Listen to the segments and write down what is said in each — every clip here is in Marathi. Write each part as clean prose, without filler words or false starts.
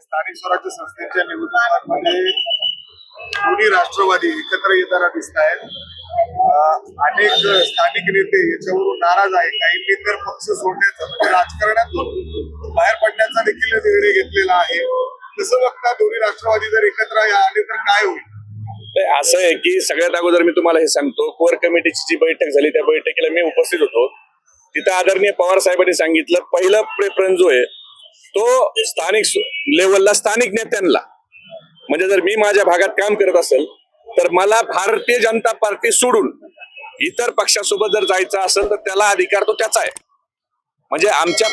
स्थानिक स्वराज्य संस्थेच्या निवडणुकांमध्ये दोन्ही राष्ट्रवादी एकत्र येताना दिसत आहेत. अनेक स्थानिक नेते याच्यावरून नाराज आहे. काहींनी तर पक्ष सोडण्याचा म्हणजे राजकारणातून बाहेर पडण्याचा देखील निर्णय घेतलेला आहे. कसं बघता दोन्ही राष्ट्रवादी जर एकत्र आले तर काय होईल? असं आहे की सगळ्यात अगोदर मी तुम्हाला हे सांगतो, कोर कमिटीची जी बैठक झाली त्या बैठकीला मी उपस्थित होतो. तिथं आदरणीय पवार साहेबांनी सांगितलं पहिला प्रेफरन्स जो आहे तो स्थानिक लेवलला स्थानिक नेत्यांना, म्हणजे जर मी माझ्या भागात काम करत असेल तर मला भारतीय जनता पार्टी सोडून इतर पक्षासोबत जर जायचं असेल तर त्याला अधिकार तो त्याचा आहे. म्हणजे आमच्या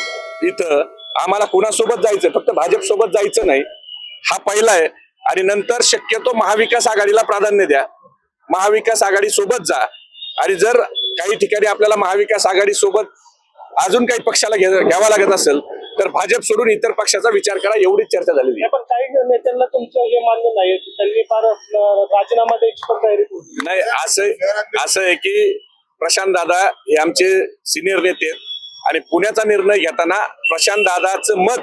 इथं आम्हाला कुणासोबत जायचं, फक्त भाजप सोबत जायचं नाही, हा पहिला आहे. आणि नंतर शक्यतो महाविकास आघाडीला प्राधान्य द्या, महाविकास आघाडी सोबत जा. आणि जर काही ठिकाणी आपल्याला महाविकास आघाडी सोबत अजून काही पक्षाला घ्यावा लागत असेल तर भाजप सोडून इतर पक्षाचा विचार करा, एवढीच चर्चा झालेली आहे. पण काही नेत्यांना तुमचं हे मान्य नाही, त्यांनी फार राजीनामा द्यायची पण तयारी नाही. असं आहे की प्रशांत दादा हे आमचे सिनियर नेते आहेत आणि पुण्याचा निर्णय घेताना प्रशांत दादाचं मत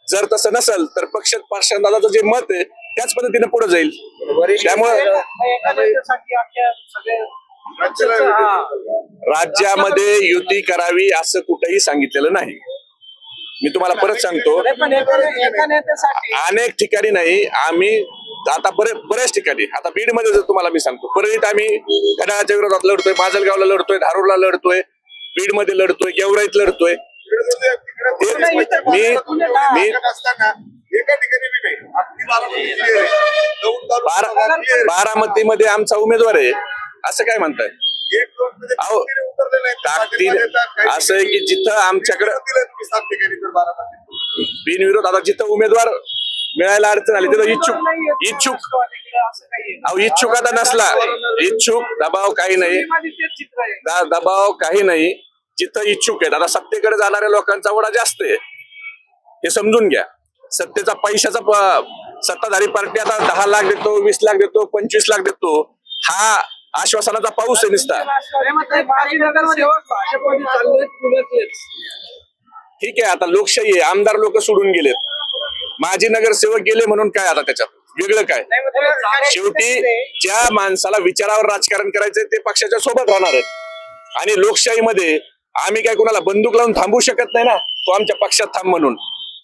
जर तसं नसेल तर प्रशांत दादाचं जे मत आहे त्याच पद्धतीने पुढे जाईल. त्यामुळे राज्यामध्ये युती करावी असं कुठेही सांगितलेलं नाही. मी तुम्हाला परत सांगतो, अनेक ठिकाणी नाही, आम्ही आता बऱ्याच ठिकाणी, आता बीड मध्ये जर तुम्हाला मी सांगतो, परळीत आम्ही घड्याळाच्या विरोधात लढतोय, माजलगावला लढतोय, धारूरला लढतोय, बीड मध्ये लढतोय, गेवराईत लढतोय. मी बारामतीमध्ये आमचा उमेदवार आहे असं काय म्हणताय? अहो ताकदीने असं आहे की जिथं आमच्याकडे बिनविरोध, आता जिथं उमेदवार मिळायला अडचण आली तिथं इच्छुक आता नसला, इच्छुक दबाव काही नाही, दबाव काही नाही. जिथं इच्छुक आहेत, आता सत्तेकडे जाणाऱ्या लोकांचा ओढा जास्त आहे हे समजून घ्या. सत्तेचा पैशाचा सत्ताधारी पार्टी आता 10 लाख देतो, 20 लाख देतो, 25 लाख देतो, हा आश्वासनाचा पाऊस आहे नुसता. ठीक आहे, आता लोकशाही आहे, आमदार लोक सोडून गेलेत, माजी नगरसेवक गेले म्हणून काय आता त्याच्यात वेगळं काय? शेवटी ज्या माणसाला विचारावर राजकारण करायचंय ते पक्षाच्या सोबत राहणार आहेत. आणि लोकशाहीमध्ये आम्ही काय कोणाला बंदूक लावून थांबवू शकत नाही ना, तो आमच्या पक्षात थांब म्हणून.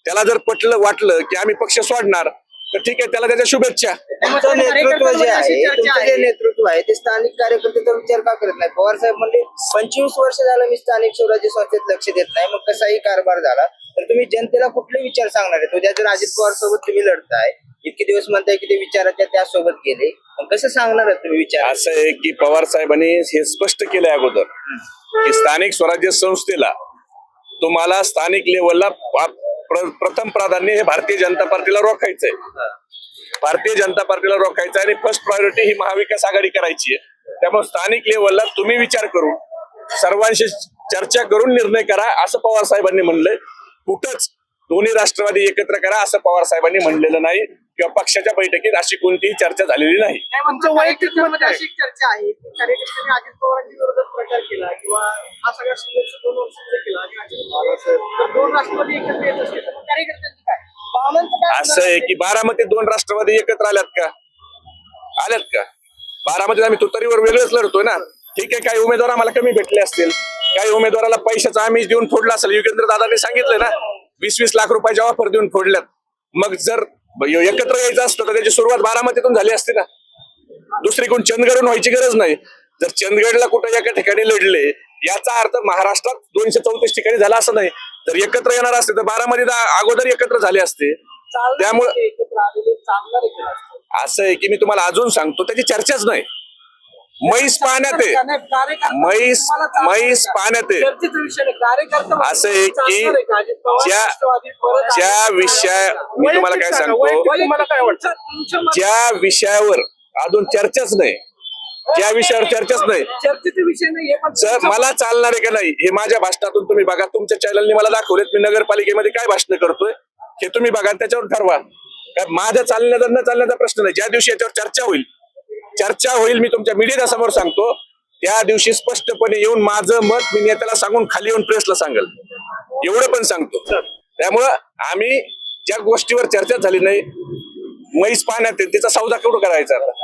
त्याला जर वाटलं की आम्ही पक्ष सोडणार तर ठीक आहे, त्याला त्याच्या शुभेच्छा. तुमचं नेतृत्व जे आहे, तुमचं जे नेतृत्व आहे ते स्थानिक कार्यकर्त्याचा विचार का करत नाही? पवार साहेब म्हणले 25 वर्ष झालं मी स्थानिक स्वराज्य संस्थेत लक्ष देत नाही, मग कसाही कारभार झाला तर तुम्ही जनतेला कुठले विचार सांगणार आहे? उद्या जर अजित पवार सोबत तुम्ही लढताय, इतके दिवस म्हणताय की ते विचाराच्या त्यासोबत गेले, मग कसं सांगणार आहे तुम्ही विचार? असं आहे की पवार साहेबांनी हे स्पष्ट केलंय अगोदर की स्थानिक स्वराज्य संस्थेला तुम्हाला स्थानिक लेवलला प्रथम प्राधान्य हे भारतीय जनता पार्टीला रोखायचंय. भारतीय जनता पार्टीला रोखायचं आणि फर्स्ट प्रायोरिटी ही महाविकास आघाडी करायची आहे. त्यामुळे स्थानिक लेवलला तुम्ही विचार करून सर्वांशी चर्चा करून निर्णय करा असं पवार साहेबांनी म्हणलंय. कुठंच दोन्ही राष्ट्रवादी एकत्र करा असं पवार साहेबांनी म्हणलेलं नाही किंवा पक्षाच्या बैठकीत अशी कोणतीही चर्चा झालेली नाही. वैयक्तिक अशी चर्चा आहे की कार्यकर्त्यांनी अजित पवारांच्या विरोधात प्रचार केला किंवा हा सगळा संघर्ष 2 वर्षांचा केला आणि अजित पवार 2 राष्ट्रवादी एकत्र येत असतील तर कार्यकर्त्यांचं काय? असं आहे की बारामतीत 2 राष्ट्रवादी एकत्र आल्यात का? बारामतीत आम्ही तुतारीवर वेगळंच लढतोय ना. ठीक आहे, काही उमेदवार आम्हाला कमी भेटले असतील, काही उमेदवाराला पैशाचा आम्ही देऊन फोडला असेल. युगेंद्र दादांनी सांगितलंय ना 20-20 लाख रुपयाच्या ऑफर देऊन फोडल्यात. मग जर एकत्र यायचं असतं तर त्याची सुरुवात बारामतीतून झाली असती ना, दुसरी कोण चंदगडहून व्हायची गरज नाही. जर चंदगडला कुठं एका ठिकाणी लढले याचा अर्थ महाराष्ट्रात 234 ठिकाणी झाला असं नाही. जर एकत्र येणार असते तर बारामतीत अगोदर एकत्र झाले असते. त्यामुळे असं आहे की मी तुम्हाला अजून सांगतो, त्याची चर्चाच नाही. म्हैस पाण्यात आहे, म्हैस पाण्यात आहे. असं आहे की ज्या विषय मी तुम्हाला काय सांगतो, ज्या विषयावर अजून चर्चाच नाही, ज्या विषयावर चर्चाच नाही, जर मला चालणार आहे का नाही हे माझ्या भाषणातून तुम्ही बघा. तुमच्या चॅनलने मला दाखवलेत मी नगरपालिकेमध्ये काय भाषण करतोय हे तुम्ही बघा, त्याच्यावर ठरवा. माझ्या चालण्याचा न चालण्याचा प्रश्न नाही. ज्या दिवशी याच्यावर चर्चा होईल मी तुमच्या मीडिया समोर सांगतो, त्या दिवशी स्पष्टपणे येऊन माझं मत मी नेत्याला सांगून खाली येऊन प्रेसला सांगेल, एवढं पण सांगतो. त्यामुळं आम्ही ज्या गोष्टीवर चर्चा झाली नाही, म्हैस पाण्यात आहे, तिचा सौदा केवढं करायचा आता?